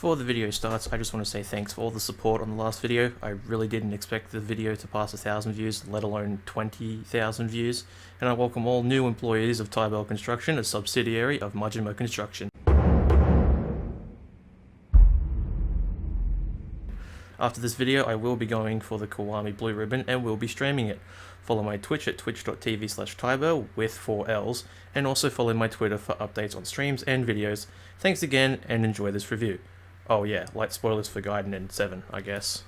Before the video starts, I just want to say thanks for all the support on the last video. I really didn't expect the video to pass 1,000 views, let alone 20,000 views, and I welcome all new employees of Tybell Construction, a subsidiary of Majima Construction. After this video, I will be going for the Kiwami Blue Ribbon and will be streaming it. Follow my Twitch at twitch.tv/Tybell with 4 L's, and also follow my Twitter for updates on streams and videos. Thanks again, and enjoy this review. Oh yeah, light spoilers for Gaiden and 7, I guess.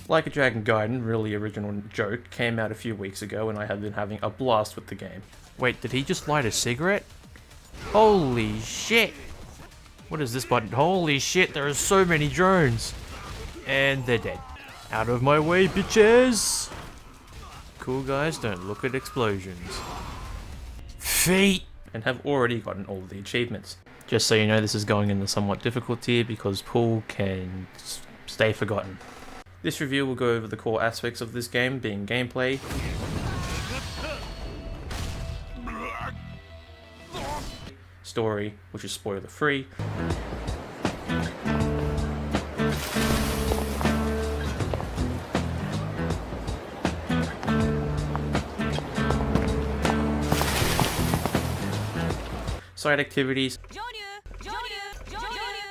Like a Dragon Gaiden, really original joke, came out a few weeks ago and I have been having a blast with the game. Wait, did he just light a cigarette? Holy shit! What is this button? Holy shit, there are so many drones! And they're dead. Out of my way, bitches! Cool guys don't look at explosions. Feet! And have already gotten all of the achievements. Just so you know, this is going in the somewhat difficult tier because Pool can stay forgotten. This review will go over the core aspects of this game, being gameplay, story, which is spoiler free, side activities,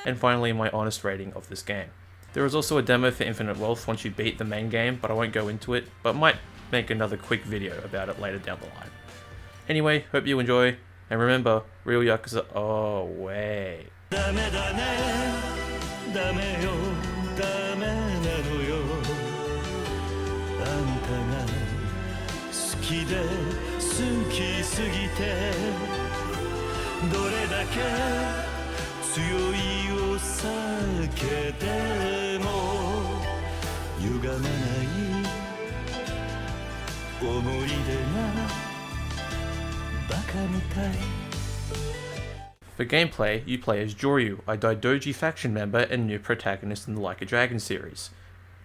and finally my honest rating of this game. There is also a demo for Infinite Wealth once you beat the main game, but I won't go into it, but might make another quick video about it later down the line. Anyway, hope you enjoy, and remember, real Yakuza— oh wait. For gameplay, you play as Joryu, a Daidoji faction member and new protagonist in the Like a Dragon series.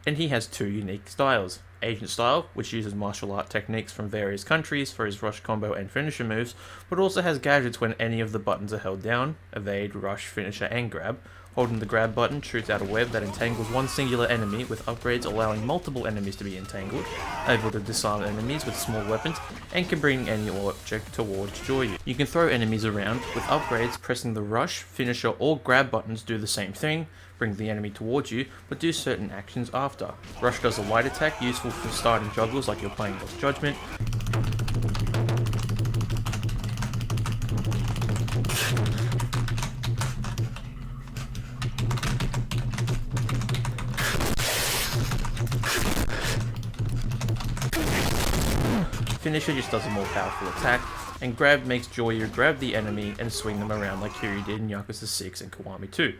And he has 2 unique styles: Agent Style, which uses martial art techniques from various countries for his rush combo and finisher moves, but also has gadgets when any of the buttons are held down: evade, rush, finisher, and grab. Holding the grab button shoots out a web that entangles one singular enemy, with upgrades allowing multiple enemies to be entangled, able to disarm enemies with small weapons, and can bring any object towards Joryu. You can throw enemies around. With upgrades, pressing the rush, finisher, or grab buttons do the same thing, bring the enemy towards you, but do certain actions after. Rush does a light attack, useful for starting juggles like you're playing Lost Judgment. Finisher just does a more powerful attack, and grab makes Joryu grab the enemy and swing them around like Kiryu did in Yakuza 6 and Kiwami 2.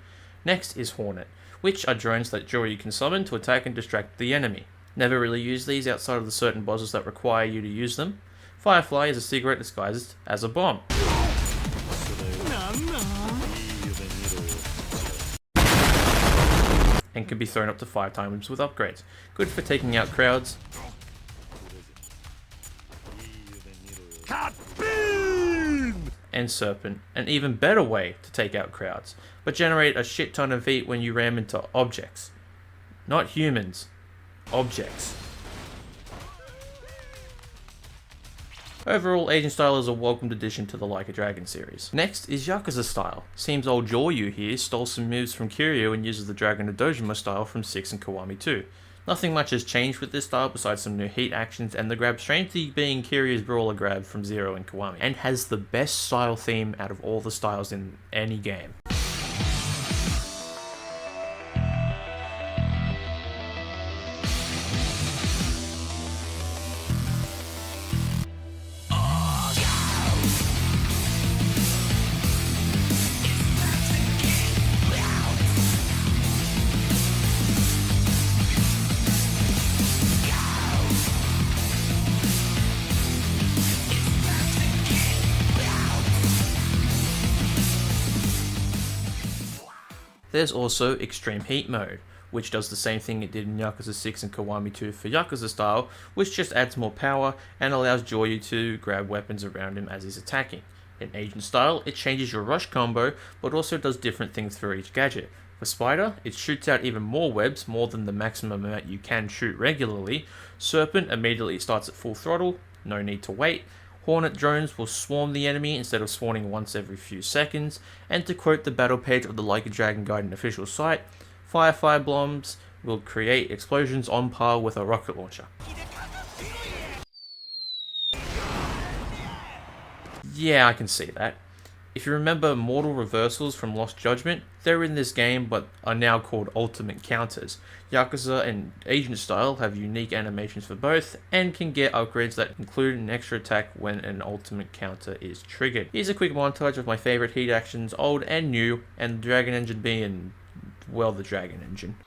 Next is Hornet, which are drones that Joryu can summon to attack and distract the enemy. Never really use these outside of the certain bosses that require you to use them. Firefly is a cigarette disguised as a bomb. And can be thrown up to 5 times with upgrades. Good for taking out crowds. And Serpent, an even better way to take out crowds, but generate a shit ton of heat when you ram into objects. Not humans, objects. Overall, Agent Style is a welcomed addition to the Like a Dragon series. Next is Yakuza Style. Seems old Joryu here stole some moves from Kiryu and uses the Dragon Dojima style from 6 and Kiwami 2. Nothing much has changed with this style besides some new heat actions and the grab strangely being Kiryu's brawler grab from 0 and Kiwami, and has the best style theme out of all the styles in any game. There's also Extreme Heat Mode, which does the same thing it did in Yakuza 6 and Kiwami 2 for Yakuza style, which just adds more power and allows Joryu to grab weapons around him as he's attacking. In Agent style, it changes your rush combo, but also does different things for each gadget. For Spider, it shoots out even more webs, more than the maximum amount you can shoot regularly. Serpent immediately starts at full throttle, no need to wait. Hornet drones will swarm the enemy instead of spawning once every few seconds. And to quote the battle page of the Like a Dragon Gaiden official site, Fire bombs will create explosions on par with a rocket launcher. Yeah, I can see that. If you remember mortal reversals from Lost Judgment, they're in this game but are now called ultimate counters. Yakuza and Agent style have unique animations for both and can get upgrades that include an extra attack when an ultimate counter is triggered. Here's a quick montage of my favourite heat actions, old and new, and the Dragon Engine being, well, the Dragon Engine.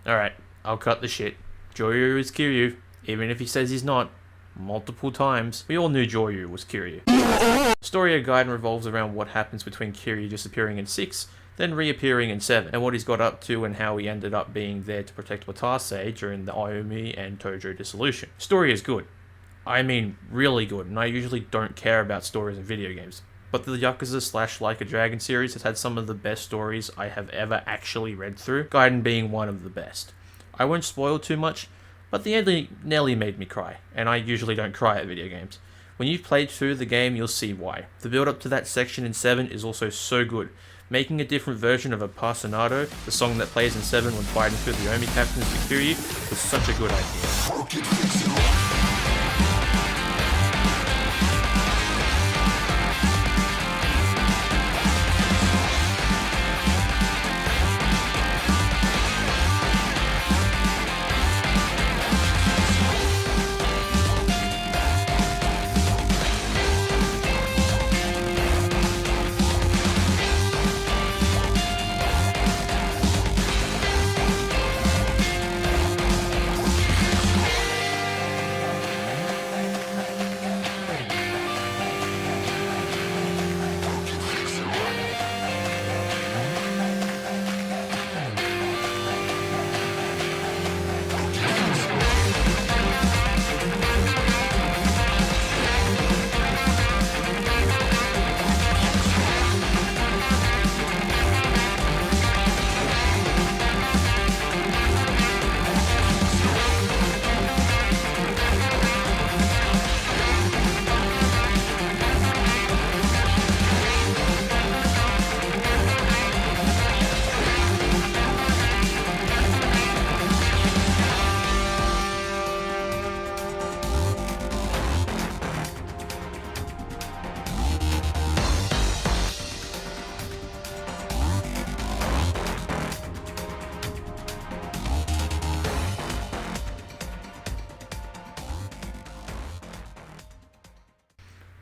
Alright, I'll cut the shit. Joryu is Kiryu, even if he says he's not. Multiple times. We all knew Joryu was Kiryu. The story of Gaiden revolves around what happens between Kiryu disappearing in 6, then reappearing in 7, and what he's got up to and how he ended up being there to protect Watase during the Ayumi and Tojo dissolution. Story is good. I mean, really good, and I usually don't care about stories in video games. But the Yakuza / Like a Dragon series has had some of the best stories I have ever actually read through, Gaiden being one of the best. I won't spoil too much, but the ending nearly made me cry, and I usually don't cry at video games. When you've played through the game, you'll see why. The build up to that section in 7 is also so good. Making a different version of a Passanado, the song that plays in 7 when fighting through the Omi captains to Kiryu, was such a good idea.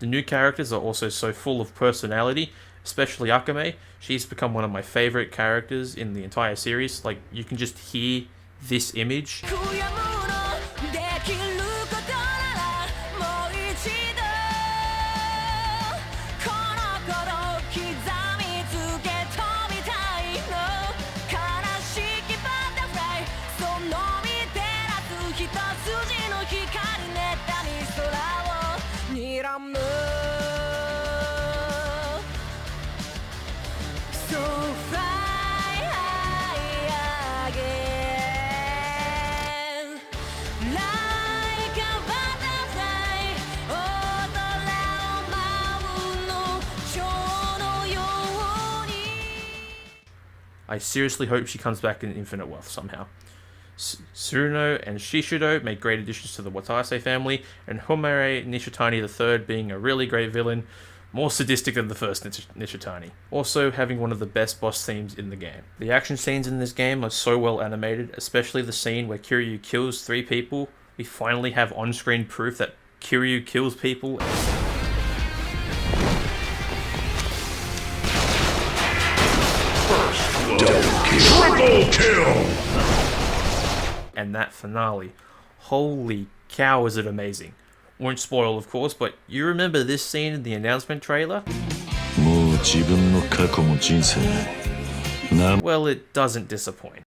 The new characters are also so full of personality, especially Akame. She's become one of my favorite characters in the entire series. Like, you can just hear this image. I seriously hope she comes back in Infinite Wealth somehow. Tsuruno and Shishido make great additions to the Watase family, and Homare Nishitani III being a really great villain, more sadistic than the first Nishitani. Also having one of the best boss themes in the game. The action scenes in this game are so well animated, especially the scene where Kiryu kills 3 people. We finally have on-screen proof that Kiryu kills people. Triple kill! And that finale. Holy cow, is it amazing. Won't spoil, of course, but you remember this scene in the announcement trailer? Well, it doesn't disappoint.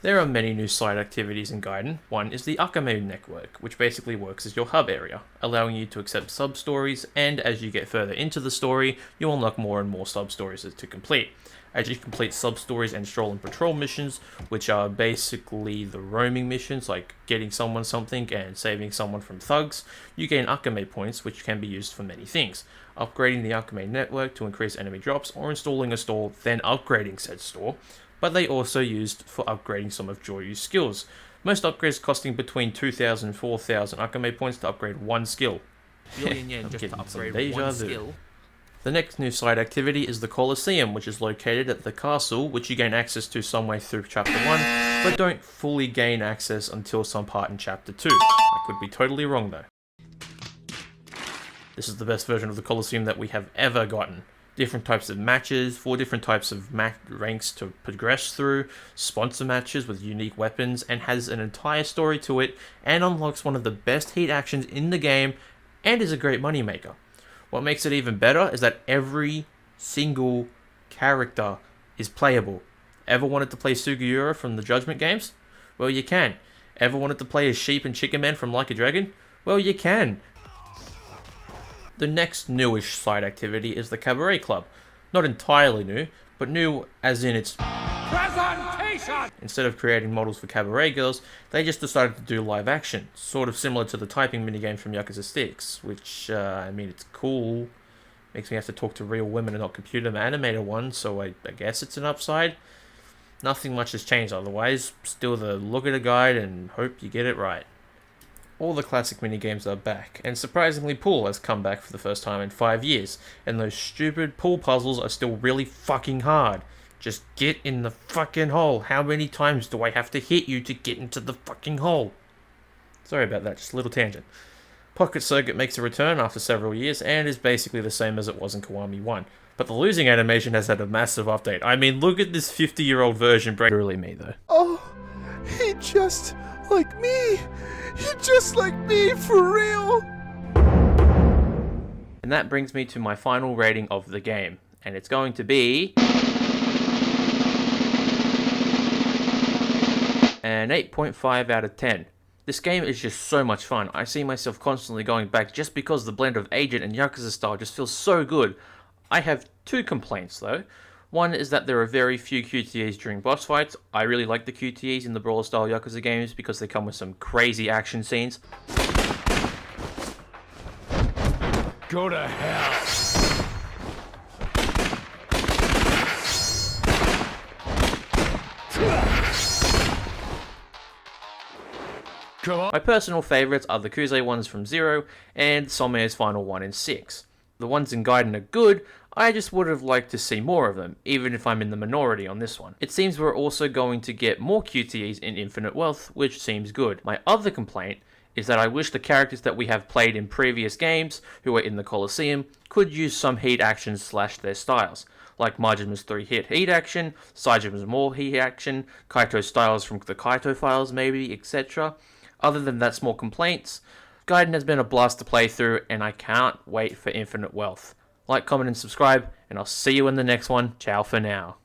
There are many new side activities in Gaiden. One is the Akame network, which basically works as your hub area, allowing you to accept sub-stories, and as you get further into the story, you unlock more and more sub-stories to complete. As you complete sub-stories and stroll and patrol missions, which are basically the roaming missions, like getting someone something and saving someone from thugs, you gain Akame points, which can be used for many things. Upgrading the Akame network to increase enemy drops, or installing a store, then upgrading said store, but they also used for upgrading some of Joryu's skills. Most upgrades costing between 2,000 and 4,000 Akame points to upgrade one skill. Billion yen just to upgrade one skill. The next new side activity is the Colosseum, which is located at the castle, which you gain access to some way through Chapter 1, but don't fully gain access until some part in Chapter 2. I could be totally wrong though. This is the best version of the Colosseum that we have ever gotten. Different types of matches, 4 different types of ranks to progress through, sponsor matches with unique weapons, and has an entire story to it, and unlocks one of the best heat actions in the game, and is a great moneymaker. What makes it even better is that every single character is playable. Ever wanted to play Sugiura from the Judgment games? Well, you can. Ever wanted to play as Sheep and Chicken Man from Like a Dragon? Well, you can. The next newish side activity is the Cabaret Club. Not entirely new, but new as in its presentation! Instead of creating models for cabaret girls, they just decided to do live action, sort of similar to the typing minigame from Yakuza 6, which, I mean, it's cool. Makes me have to talk to real women and not computer animated ones, so I guess it's an upside. Nothing much has changed otherwise, still the look at a guide and hope you get it right. All the classic minigames are back, and surprisingly pool has come back for the first time in 5 years, and those stupid pool puzzles are still really fucking hard. Just get in the fucking hole. How many times do I have to hit you to get into the fucking hole? Sorry about that, just a little tangent. Pocket Circuit makes a return after several years, and is basically the same as it was in Kiwami 1. But the losing animation has had a massive update. I mean, look at this 50-year-old version. Really me, though. Oh, he just like me. He just like me, for real. And that brings me to my final rating of the game. And it's going to be an 8.5 out of 10. This game is just so much fun. I see myself constantly going back just because the blend of Agent and Yakuza style just feels so good. I have 2 complaints though. One is that there are very few QTEs during boss fights. I really like the QTEs in the brawler style Yakuza games because they come with some crazy action scenes. Go to hell. Come on. My personal favourites are the Kuze ones from 0 and Some's final one in 6. The ones in Gaiden are good, I just would have liked to see more of them, even if I'm in the minority on this one. It seems we're also going to get more QTEs in Infinite Wealth, which seems good. My other complaint is that I wish the characters that we have played in previous games who are in the Colosseum could use some heat actions slash their styles, like Majima's 3-hit heat action, Saijima's more heat action, Kaito's styles from the Kaito files maybe, etc. Other than that small complaints, Gaiden has been a blast to play through, and I can't wait for Infinite Wealth. Like, comment and subscribe, and I'll see you in the next one. Ciao for now.